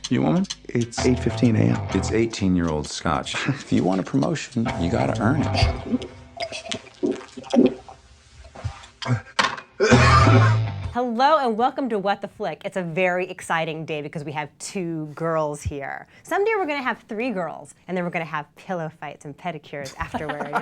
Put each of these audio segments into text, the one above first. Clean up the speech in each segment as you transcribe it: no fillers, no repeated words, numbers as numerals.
You woman? It's 8:15 a.m. It's 18-year-old scotch. If you want a promotion, you gotta earn it. Hello and welcome to What the Flick. It's a very exciting day because we have 2 girls here. Someday we're going to have 3 girls, and then we're going to have pillow fights and pedicures afterward.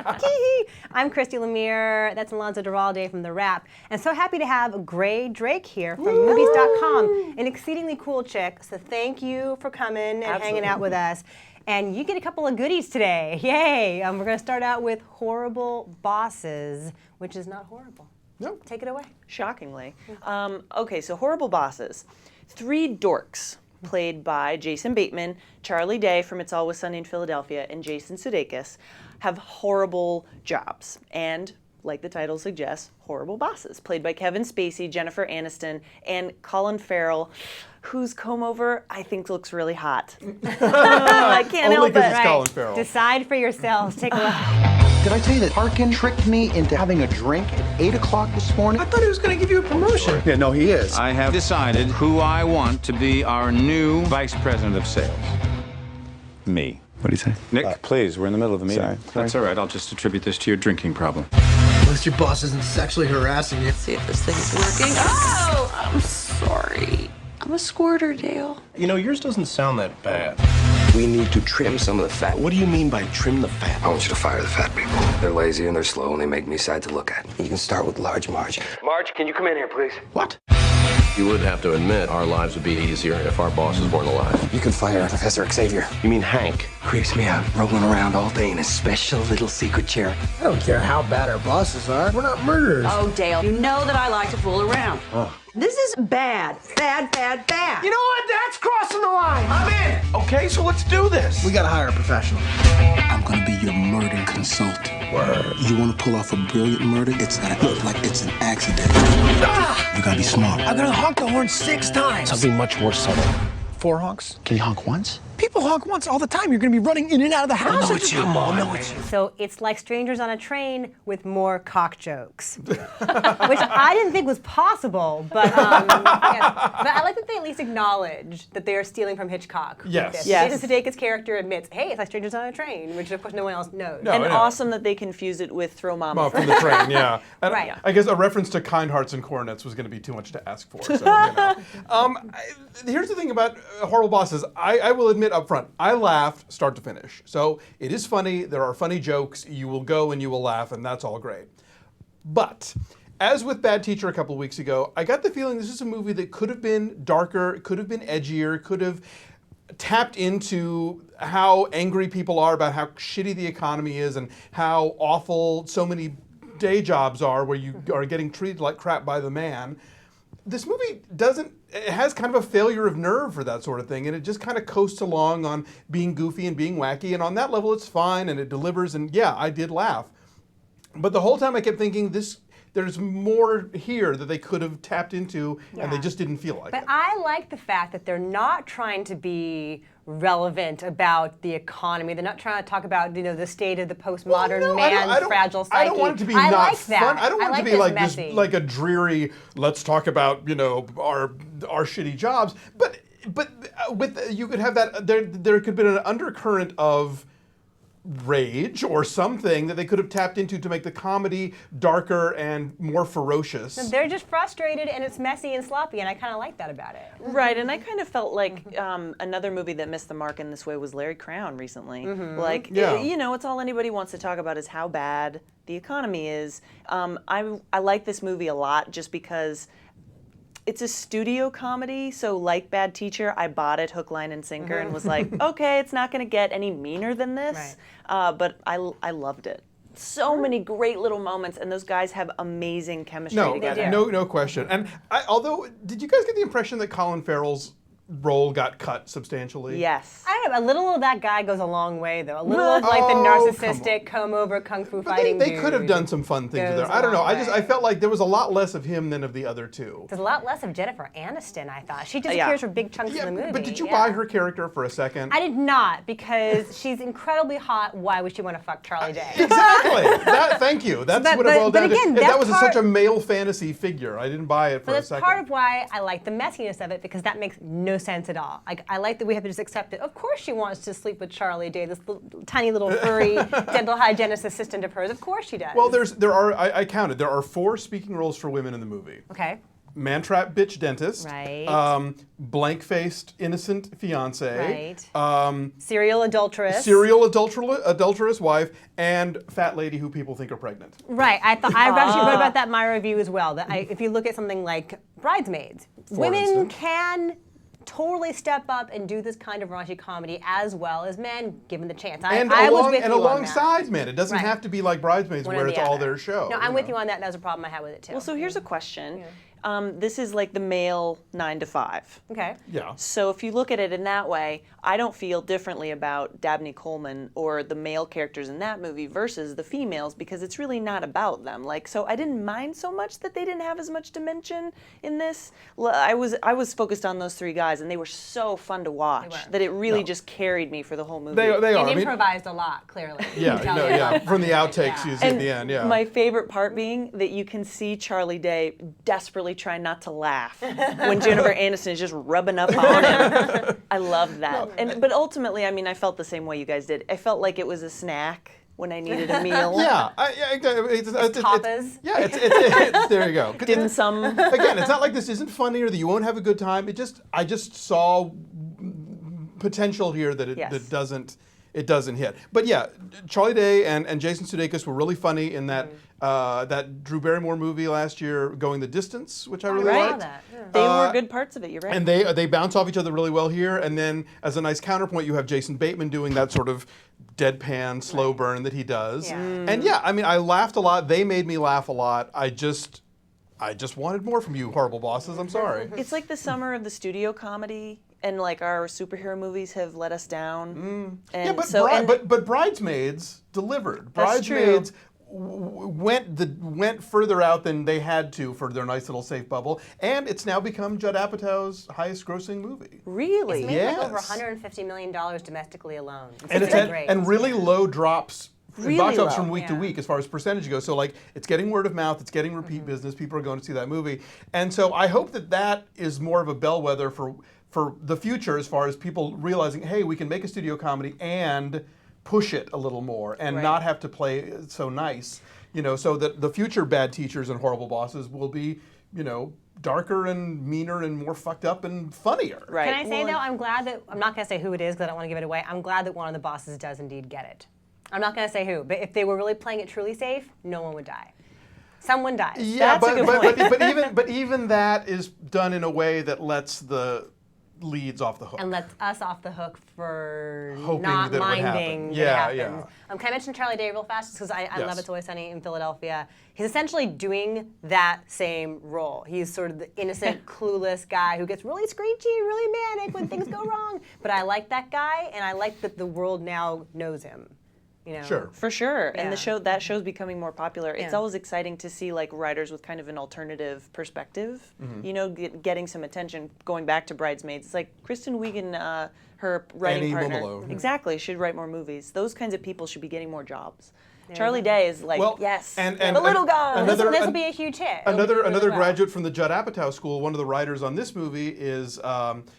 I'm Christy Lemire. That's Alonso Duralde from The Wrap. And so happy to have Grae Drake here from movies.com, an exceedingly cool chick. So thank you for coming and hanging out with us. And you get a couple of goodies today. Yay! We're going to start out with Horrible Bosses, which is not horrible. No. Take it away. Shockingly. Okay, so Horrible Bosses. 3 dorks, played by Jason Bateman, Charlie Day from It's Always Sunny in Philadelphia, and Jason Sudeikis, have horrible jobs. And, like the title suggests, horrible bosses, played by Kevin Spacey, Jennifer Aniston, and Colin Farrell, whose comb-over I think looks really hot. I can't Only help it. because it's Colin Farrell. Decide for yourselves. Take a look. Did I tell you that Harken tricked me into having a drink at 8 o'clock this morning? I thought he was going to give you a promotion. Yeah, no, he is. I have decided who I want to be our new vice president of sales. Me. What do you say? Nick, please, we're in the middle of a meeting. Sorry. That's all right. I'll just attribute this to your drinking problem. At least your boss isn't sexually harassing you. See if this thing's working. Oh, I'm sorry. I'm a squirter, Dale. You know, yours doesn't sound that bad. We need to trim some of the fat. What do you mean by trim the fat? I want you to fire the fat people. They're lazy and they're slow and they make me sad to look at. You can start with large Marge. Marge, can you come in here, please? What? You would have to admit our lives would be easier if our bosses weren't alive. You can fire Professor Xavier. You mean Hank? Creeps me out, rolling around all day in a special little secret chair. I don't care how bad our bosses are. We're not murderers. Oh, Dale, you know that I like to fool around. Oh. This is bad. Bad, bad, bad. You know what? That's crossing the line. I'm in! Okay, so let's do this. We gotta hire a professional. I'm gonna be your murder consultant. Word. You wanna pull off a brilliant murder? It's gotta look like it's an accident. You gotta be smart. I'm gonna honk the horn 6 times. Something much more subtle. 4 honks? Can you honk once? People honk once all the time. You're gonna be running in and out of the house. No, it's you. Come on, no, it's you. So it's like Strangers on a Train with more cock jokes, which I didn't think was possible, but but I like that they at least acknowledge that they are stealing from Hitchcock. Yes. With this. Yes. Jason Sudeikis' character admits, hey, it's like Strangers on a Train, which of course no one else knows. No. And yeah. awesome that they confuse it with Throw Mama Oh, from the train, yeah. And Right. I guess a reference to Kind Hearts and Coronets was going to be too much to ask for. So, you know. Here's the thing about Horrible Bosses. I will admit up front, I laughed start to finish. So it is funny. There are funny jokes. You will go and you will laugh, and that's all great. But as with Bad Teacher a couple of weeks ago, I got the feeling this is a movie that could have been darker, could have been edgier, could have tapped into how angry people are about how shitty the economy is and how awful so many day jobs are where you are getting treated like crap by the man. This movie it has kind of a failure of nerve for that sort of thing, and it just kind of coasts along on being goofy and being wacky, and on that level it's fine, and it delivers, and yeah, I did laugh. But the whole time I kept thinking, there's more here that they could have tapped into, and they just didn't feel like it. But I like the fact that they're not trying to be relevant about the economy. They're not trying to talk about, the state of the postmodern man's fragile psyche. I don't want it to be I not like that. fun. I don't want it to be like messy. just like a dreary, let's talk about, our shitty jobs. But you could have that, there could be an undercurrent of rage or something that they could have tapped into to make the comedy darker and more ferocious. They're just frustrated, and it's messy and sloppy, and I kind of like that about it. Right, and I kind of felt like another movie that missed the mark in this way was Larry Crowne recently. Like, it's all anybody wants to talk about is how bad the economy is. I like this movie a lot just because it's a studio comedy, so like Bad Teacher, I bought it hook, line, and sinker and was like, okay, it's not going to get any meaner than this, but I loved it. So many great little moments, and those guys have amazing chemistry together. No question. And although, did you guys get the impression that Colin Farrell's role got cut substantially? Yes. I don't know, a little of that guy goes a long way, though. A little of like the narcissistic comb-over kung fu fighting They could have done some fun things goes there. I don't know. a long I felt like there was a lot less of him than of the other two. There's a lot less of Jennifer Aniston, I thought. She disappears for big chunks of the movie. But did you buy her character for a second? I did not, because she's incredibly hot. Why would she want to fuck Charlie Day? Exactly. Thank you. That's what it boiled down to. Again, that was such a male fantasy figure. I didn't buy it for a second. That's part of why I like the messiness of it, because that makes no sense at all. Like, I like that we have to just accept it. Of course she wants to sleep with Charlie Day, this tiny little furry dental hygienist assistant of hers. Of course she does. Well, I counted. There are 4 speaking roles for women in the movie. Okay. Man-trap bitch dentist. Right. Blank-faced innocent fiance. Right. Serial adulteress. Serial adulterous wife, and fat lady who people think are pregnant. Right. I actually wrote about that in my review as well. That if you look at something like Bridesmaids, women can totally step up and do this kind of raunchy comedy as well as men, given the chance. I was with you alongside men. It doesn't Right. have to be like Bridesmaids One or where the it's all other. their show. No, I'm with you on that. That was a problem I had with it too. Well, so here's a question. This is like the male 9 to 5. Okay. Yeah. So if you look at it in that way, I don't feel differently about Dabney Coleman or the male characters in that movie versus the females because it's really not about them. Like, so I didn't mind so much that they didn't have as much dimension in this. I was focused on those 3 guys, and they were so fun to watch that it really just carried me for the whole movie. They are. And I mean, improvised a lot, clearly. Yeah. From the outtakes you see at the end. Yeah. My favorite part being that you can see Charlie Day desperately trying not to laugh when Jennifer Aniston is just rubbing up on him. I love that. But ultimately, I mean, I felt the same way you guys did. I felt like it was a snack when I needed a meal. Yeah. Tapas. It's there you go. Dim sum. Again, it's not like this isn't funny or that you won't have a good time. I just saw potential here that it doesn't hit. But yeah, Charlie Day and Jason Sudeikis were really funny in that that Drew Barrymore movie last year, Going the Distance, which I really liked. That. Yeah. They were good parts of it, you're right. And they bounce off each other really well here. And then as a nice counterpoint, you have Jason Bateman doing that sort of deadpan, slow burn that he does. Yeah. And yeah, I mean, I laughed a lot. They made me laugh a lot. I just wanted more from you, horrible bosses. I'm sorry. It's like the summer of the studio comedy, and like our superhero movies have let us down. And yeah, but Bridesmaids delivered. That's Bridesmaids went further out than they had to for their nice little safe bubble, and it's now become Judd Apatow's highest-grossing movie. Really? It's made Yes. like over $150 million domestically alone. And it's great. and really low drops. Really box office low. from week to week as far as percentage goes. So like it's getting word of mouth, it's getting repeat business. People are going to see that movie, and so I hope that is more of a bellwether for the future as far as people realizing, hey, we can make a studio comedy and push it a little more and not have to play it so nice, so that the future Bad Teachers and Horrible Bosses will be, darker and meaner and more fucked up and funnier. Right. Can I say though, I'm glad that, I'm not going to say who it is because I don't want to give it away. I'm glad that one of the bosses does indeed get it. I'm not going to say who, but if they were really playing it truly safe, no one would die. Someone dies. Yeah, That's a good point. but even that is done in a way that lets the leads off the hook. And lets us off the hook for Hoping not that it would minding happen. that Yeah, it happens. Can I mention Charlie Day real fast? Because I love It's Always Sunny in Philadelphia. He's essentially doing that same role. He's sort of the innocent, clueless guy who gets really screechy, really manic when things go wrong. But I like that guy, and I like that the world now knows him. Sure. For sure. And Yeah. that show's becoming more popular. It's Yeah. always exciting to see like writers with kind of an alternative perspective, getting some attention. Going back to Bridesmaids, it's like Kristen Wiig, her writing Annie partner. Mumolo. Exactly, should write more movies. Those kinds of people should be getting more jobs. Charlie Day is like, yes, and the little guy. This will be a huge hit. Another graduate from the Judd Apatow School, one of the writers on this movie is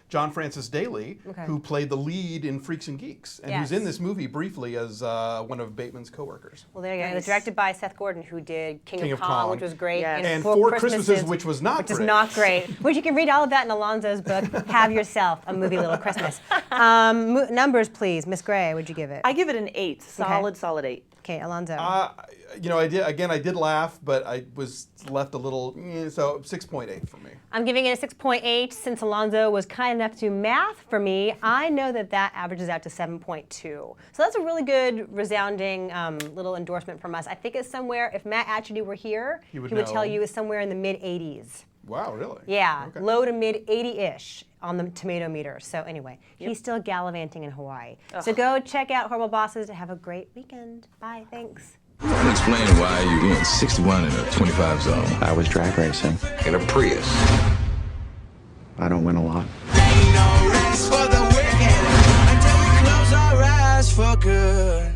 John Francis Daley, who played the lead in Freaks and Geeks, and who's in this movie briefly as one of Bateman's coworkers. Well, there you go. It was directed by Seth Gordon, who did King of Kong, which was great. Yes. And Four Christmases, which was not great. Which is not great. Which you can read all of that in Alonso's book, Have Yourself a Movie Little Christmas. Numbers, please. Miss Grae, what'd you give it? I give it an 8. Solid 8. Okay, Alonso. I did laugh, but I was left a little, so 6.8 for me. I'm giving it a 6.8 since Alonso was kind enough to do math for me. I know that averages out to 7.2. So that's a really good, resounding little endorsement from us. I think it's somewhere, if Matt Atchity were here, he would tell you it's somewhere in the mid-80s. Wow, really? Yeah, Okay. low to mid 80-ish on the tomato meter. So anyway, he's still gallivanting in Hawaii. So go check out Horrible Bosses. Have a great weekend. Bye, thanks. Explain why you went 61 in a 25 zone. I was drag racing. In a Prius. I don't win a lot. Ain't no rest for the wicked until we close our eyes for good.